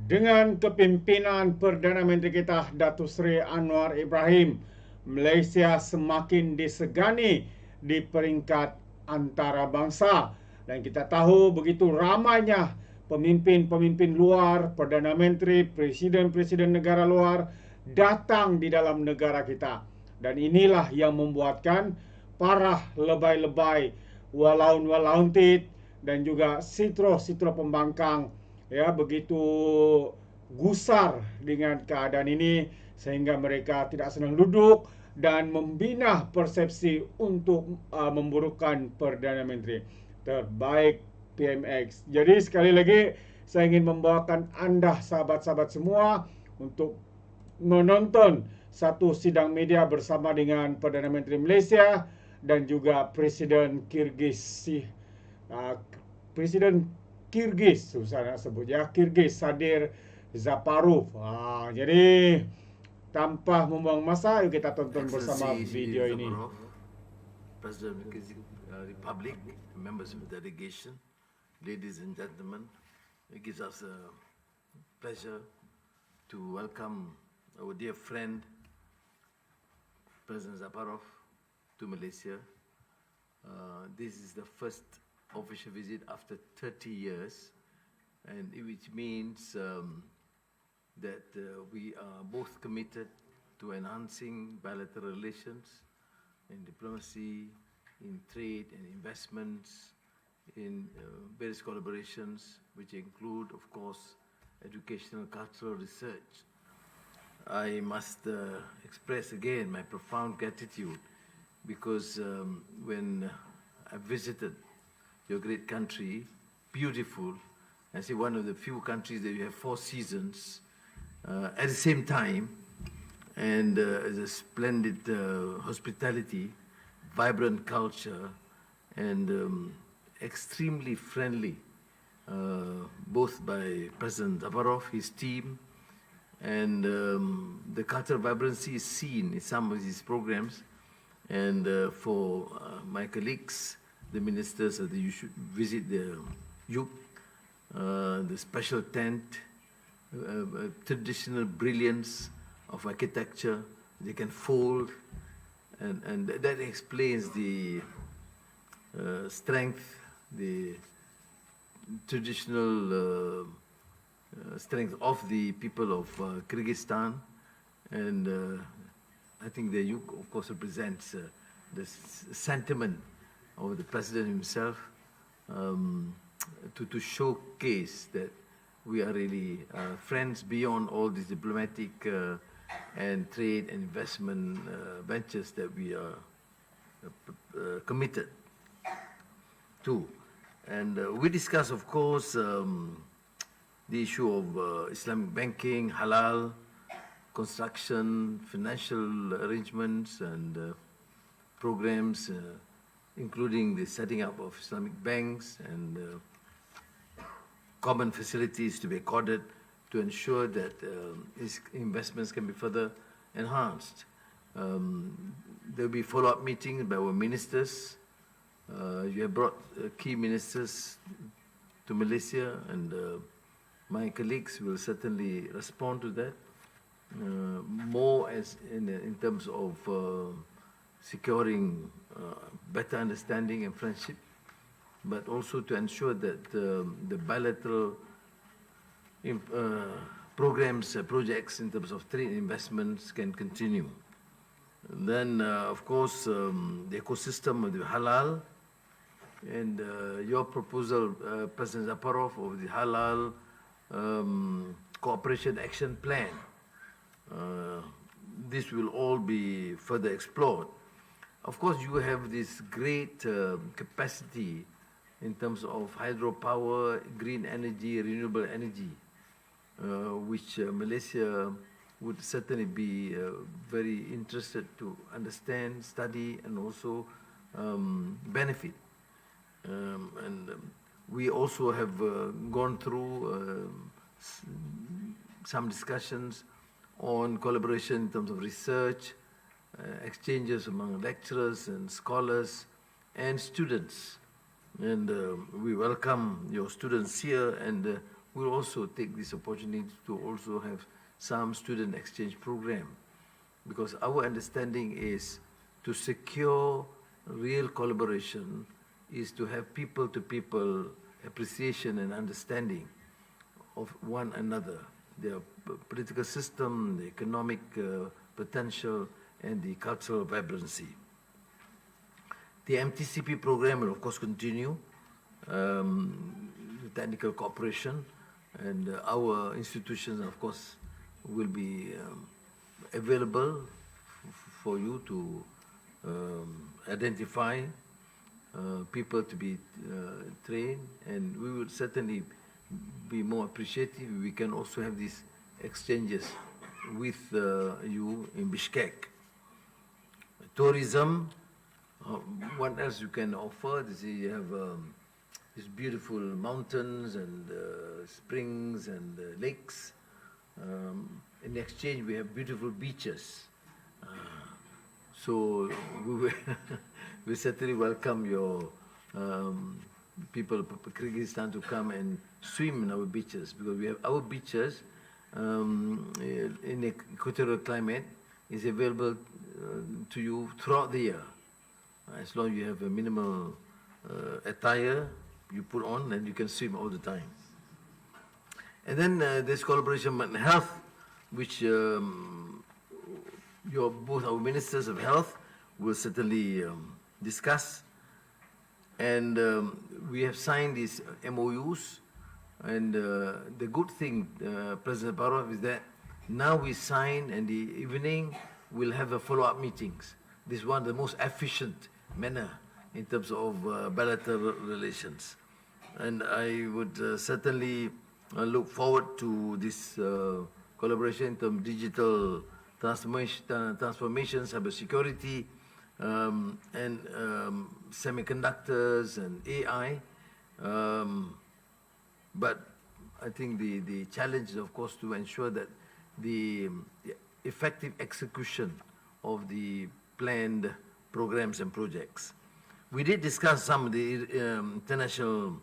dengan kepimpinan Perdana Menteri kita Datuk Seri ANWAR Ibrahim, Malaysia semakin disegani di peringkat antarabangsa. Dan kita tahu begitu ramainya pemimpin-pemimpin luar, Perdana Menteri, Presiden-Presiden negara luar datang di dalam negara kita. Dan inilah yang membuatkan para lebay-lebay, walaun-walauntit, dan juga sitro-sitro pembangkang ya begitu gusar dengan keadaan ini sehingga mereka tidak senang duduk dan membina persepsi untuk memburukkan Perdana Menteri terbaik PMX. Jadi sekali lagi saya ingin membawakan Anda sahabat-sahabat semua untuk menonton satu sidang media bersama dengan Perdana Menteri Malaysia dan juga Presiden KYRGYZ, Presiden KYRGYZ, susah nak sebut ya, KYRGYZ SADYR ZHAPAROV. Jadi tanpa membuang masa, yuk kita tonton bersama video ini. President of the Republic, members of the delegation, ladies and gentlemen, it gives us a pleasure to welcome our dear friend, President ZHAPAROV, to Malaysia. This is the first official visit after 30 years, and which means that we are both committed to enhancing bilateral relations in diplomacy, in trade and investments, in various collaborations, which include, of course, educational, cultural research. I must express again my profound gratitude because when I visited your great country, beautiful, I say one of the few countries that you have 4 seasons at the same time, and a splendid hospitality, vibrant culture, and extremely friendly, both by President ZHAPAROV, his team, and the cultural vibrancy is seen in some of his programs. And for my colleagues, the ministers, you should visit the yuk, the special tent, traditional brilliance of architecture. They can fold, and that explains the strength, the traditional strength of the people of Kyrgyzstan, and I think the yuk, of course, represents the sentiment of the president himself to showcase that we are really friends beyond all these diplomatic and trade and investment ventures that we are committed to. And we discuss, of course, the issue of Islamic banking, halal, construction, financial arrangements and programs, including the setting up of Islamic banks and common facilities to be accorded to ensure that investments can be further enhanced. There will be follow-up meetings by our ministers. You have brought key ministers to Malaysia, and my colleagues will certainly respond to that. More as in terms of securing better understanding and friendship, but also to ensure that the bilateral programs, projects in terms of trade investments can continue. And then, of course, the ecosystem of the halal, and your proposal, President ZHAPAROV, of the halal cooperation action plan. This will all be further explored. Of course, you have this great capacity in terms of hydropower, green energy, renewable energy, which Malaysia would certainly be very interested to understand, study, and also benefit. We also have gone through some discussions on collaboration in terms of research, exchanges among lecturers and scholars and students. And we welcome your students here, and we'll also take this opportunity to also have some student exchange program, because our understanding is to secure real collaboration is to have people-to-people appreciation and understanding of one another, their political system, the economic potential, and the cultural vibrancy. The MTCP program will of course continue, technical cooperation, and our institutions of course will be available for you to identify people to be trained, and we will certainly be more appreciative. We can also have these exchanges with you in Bishkek. Tourism, what else you can offer? You have these beautiful mountains and springs and lakes. In exchange, we have beautiful beaches. So we certainly welcome your people of Kyrgyzstan to come and swim in our beaches, because we have our beaches in equatorial climate is available to you throughout the year. As long as you have a minimal attire you put on, and you can swim all the time. And then there's collaboration on health, which both our ministers of health will certainly discuss. And we have signed these MOUs. And the good thing, President ZHAPAROV, is that now we sign, and the evening we'll have a follow-up meetings. This is one of the most efficient manner in terms of bilateral relations. And I would certainly look forward to this collaboration in terms of digital transformation, cybersecurity, and semiconductors and AI. But I think the challenge is, of course, to ensure that the effective execution of the planned programs and projects. We did discuss some of the international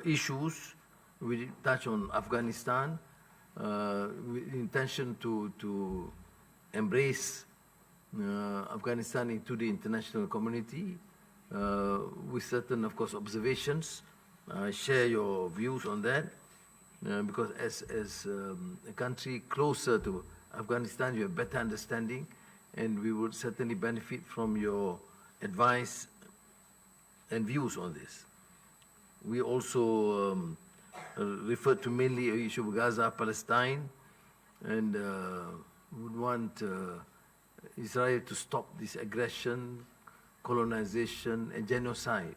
issues. We did touch on Afghanistan with the intention to embrace Afghanistan into the international community with certain, of course, observations. Share your views on that, because as a country closer to Afghanistan, you have better understanding, and we would certainly benefit from your advice and views on this. We also referred to mainly the issue of Gaza, Palestine, and would want Israel to stop this aggression, colonization, and genocide,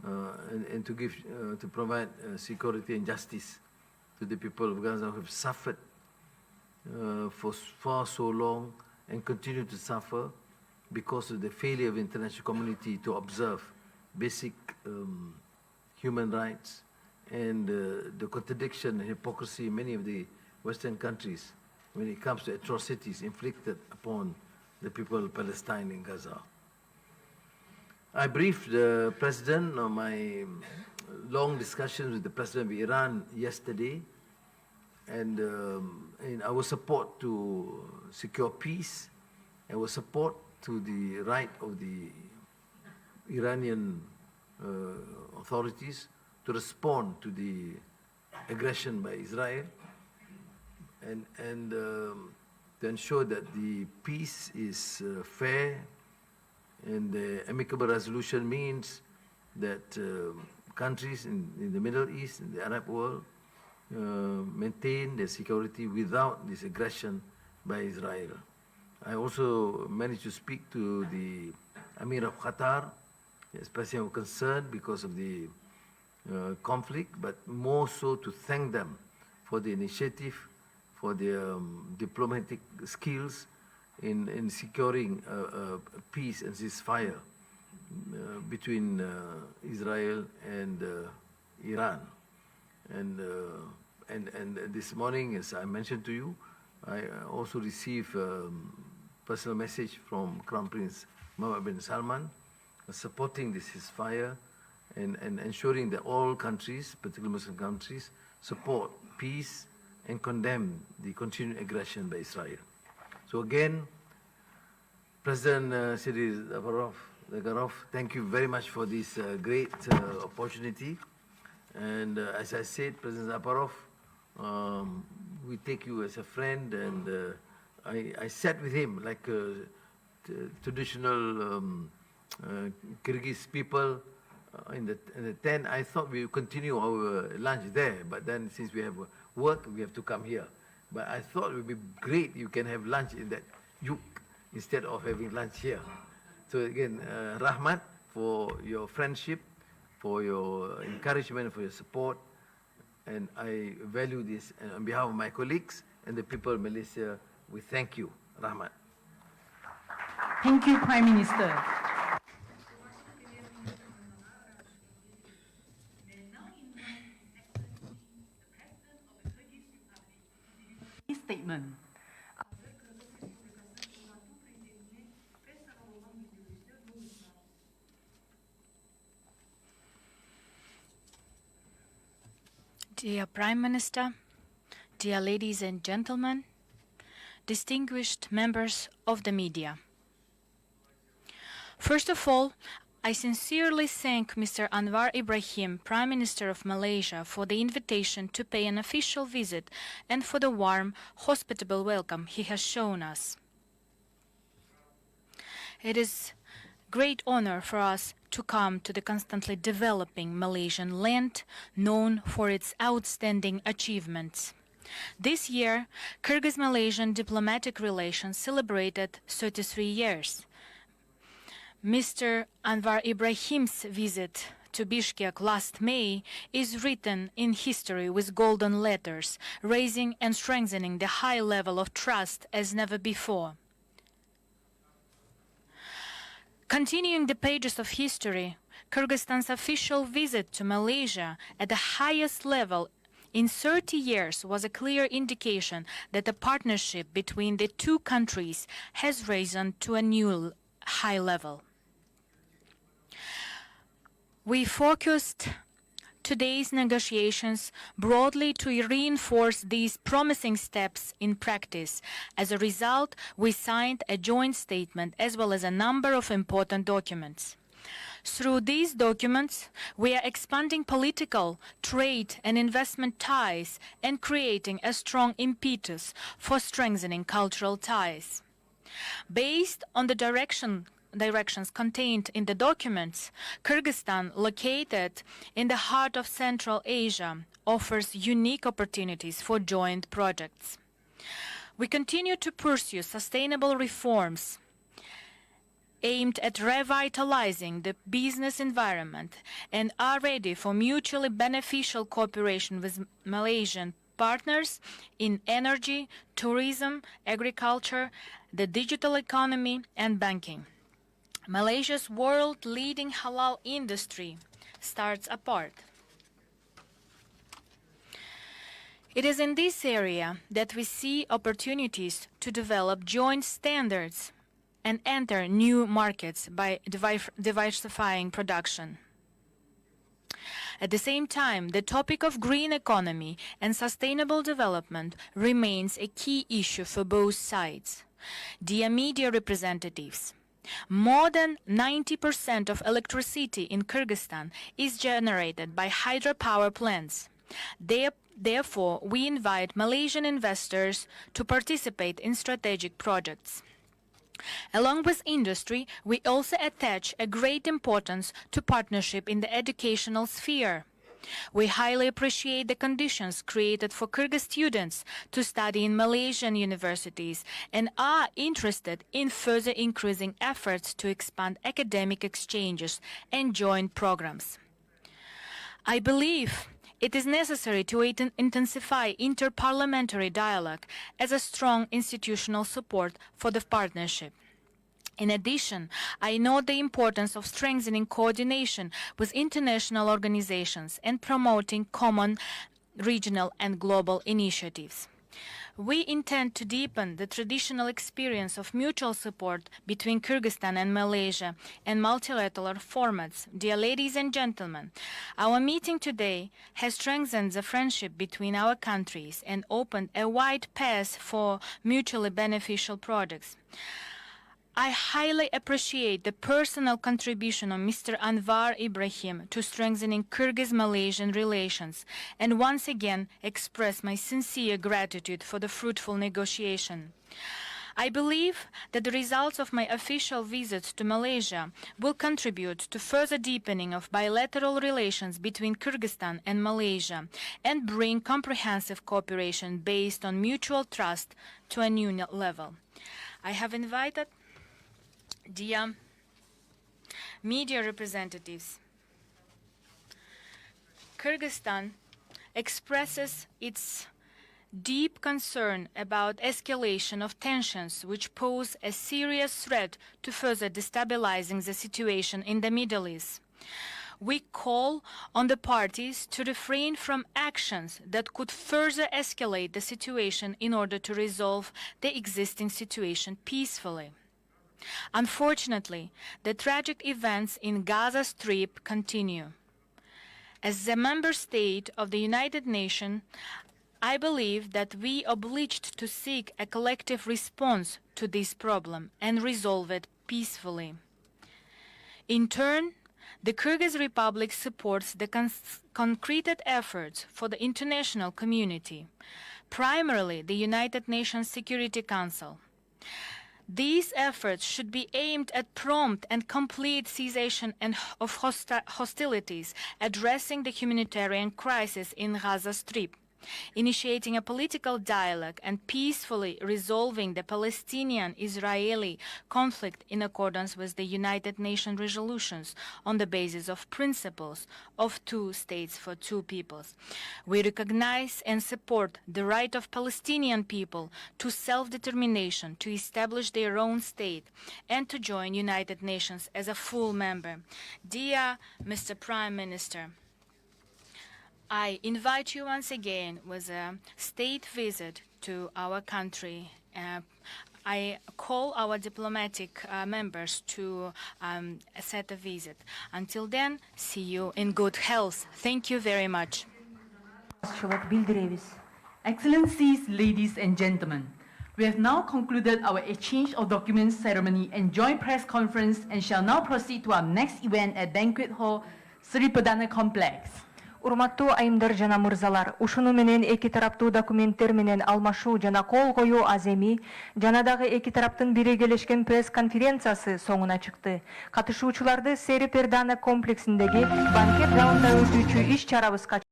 and to provide security and justice to the people of Gaza who have suffered for far so long and continue to suffer because of the failure of the international community to observe basic human rights, and the contradiction and hypocrisy in many of the Western countries when it comes to atrocities inflicted upon the people of Palestine and Gaza. I briefed the President on my long discussions with the President of Iran yesterday, and in our support to secure peace, our support to the right of the Iranian authorities to respond to the aggression by Israel, and to ensure that the peace is fair, and the amicable resolution means that countries in the Middle East, in the Arab world, maintain their security without this aggression by Israel. I also managed to speak to the Emir of Qatar, expressing our concern because of the conflict, but more so to thank them for the initiative, for their diplomatic skills in securing peace and ceasefire between Israel and Iran. And this morning, as I mentioned to you, I also received a personal message from Crown Prince Mohammed bin Salman supporting this ceasefire and ensuring that all countries, particularly Muslim countries, support peace and condemn the continued aggression by Israel. So again, President ZHAPAROV, thank you very much for this great opportunity. And as I said, President ZHAPAROV, we take you as a friend, and I sat with him like traditional Kyrgyz people in the tent. I thought we would continue our lunch there, but then since we have work, we have to come here. But I thought it would be great you can have lunch in that yuk instead of having lunch here. So again, Rahmat, for your friendship, for your encouragement, for your support, and I value this. And on behalf of my colleagues and the people of Malaysia, we thank you, Rahmat. Thank you, Prime Minister. Statement. Dear Prime Minister, dear ladies and gentlemen, distinguished members of the media. First of all, I sincerely thank Mr. Anwar Ibrahim, Prime Minister of Malaysia, for the invitation to pay an official visit and for the warm, hospitable welcome he has shown us. It is a great honor for us to come to the constantly developing Malaysian land, known for its outstanding achievements. This year, Kyrgyz-Malaysian diplomatic relations celebrated 33 years. Mr. Anwar Ibrahim's visit to Bishkek last May is written in history with golden letters, raising and strengthening the high level of trust as never before. Continuing the pages of history, Kyrgyzstan's official visit to Malaysia at the highest level in 30 years was a clear indication that the partnership between the two countries has risen to a new high level. We focused today's negotiations broadly to reinforce these promising steps in practice. As a result, we signed a joint statement as well as a number of important documents. Through these documents, we are expanding political, trade and investment ties and creating a strong impetus for strengthening cultural ties. Based on the directions contained in the documents, Kyrgyzstan, located in the heart of Central Asia, offers unique opportunities for joint projects. We continue to pursue sustainable reforms aimed at revitalizing the business environment and are ready for mutually beneficial cooperation with Malaysian partners in energy, tourism, agriculture, the digital economy, and banking. Malaysia's world-leading halal industry starts apart. It is in this area that we see opportunities to develop joint standards and enter new markets by diversifying production. At the same time, the topic of green economy and sustainable development remains a key issue for both sides. Dear media representatives, more than 90% of electricity in Kyrgyzstan is generated by hydropower plants. Therefore, we invite Malaysian investors to participate in strategic projects. Along with industry, we also attach a great importance to partnership in the educational sphere. We highly appreciate the conditions created for Kyrgyz students to study in Malaysian universities and are interested in further increasing efforts to expand academic exchanges and joint programs. I believe it is necessary to intensify inter-parliamentary dialogue as a strong institutional support for the partnership. In addition, I note the importance of strengthening coordination with international organizations and promoting common regional and global initiatives. We intend to deepen the traditional experience of mutual support between Kyrgyzstan and Malaysia in multilateral formats. Dear ladies and gentlemen, our meeting today has strengthened the friendship between our countries and opened a wide path for mutually beneficial projects. I highly appreciate the personal contribution of Mr. ANWAR IBRAHIM to strengthening Kyrgyz-Malaysian relations, and once again express my sincere gratitude for the fruitful negotiation. I believe that the results of my official visit to Malaysia will contribute to further deepening of bilateral relations between Kyrgyzstan and Malaysia and bring comprehensive cooperation based on mutual trust to a new level. I have invited dear media representatives. Kyrgyzstan expresses its deep concern about escalation of tensions which pose a serious threat to further destabilizing the situation in the Middle East. We call on the parties to refrain from actions that could further escalate the situation in order to resolve the existing situation peacefully. Unfortunately, the tragic events in Gaza Strip continue. As the member state of the United Nations, I believe that we are obliged to seek a collective response to this problem and resolve it peacefully. In turn, the Kyrgyz Republic supports the concrete efforts for the international community, primarily the United Nations Security Council. These efforts should be aimed at prompt and complete cessation of hostilities, addressing the humanitarian crisis in Gaza Strip, initiating a political dialogue and peacefully resolving the Palestinian-Israeli conflict in accordance with the United Nations resolutions on the basis of principles of 2 states for 2 peoples. We recognize and support the right of Palestinian people to self-determination, to establish their own state, and to join United Nations as a full member. Dear Mr. Prime Minister, I invite you once again with a state visit to our country. I call our diplomatic members to set a visit. Until then, see you in good health. Thank you very much. Excellencies, ladies and gentlemen, we have now concluded our exchange of documents ceremony and joint press conference and shall now proceed to our next event at Banquet Hall, SERI PERDANA Complex. Урматтуу айымдар жана мырзалар, ушуну менен эки тараптуу документтер менен алмашуу жана кол коюу аземи жана дагы эки тараптын бирегелешкен пресс-конференциясы соңуна чыкты. Катышуучуларды SERI PERDANA комплексиндеги банкет залында өтүүчү иш-чарабызга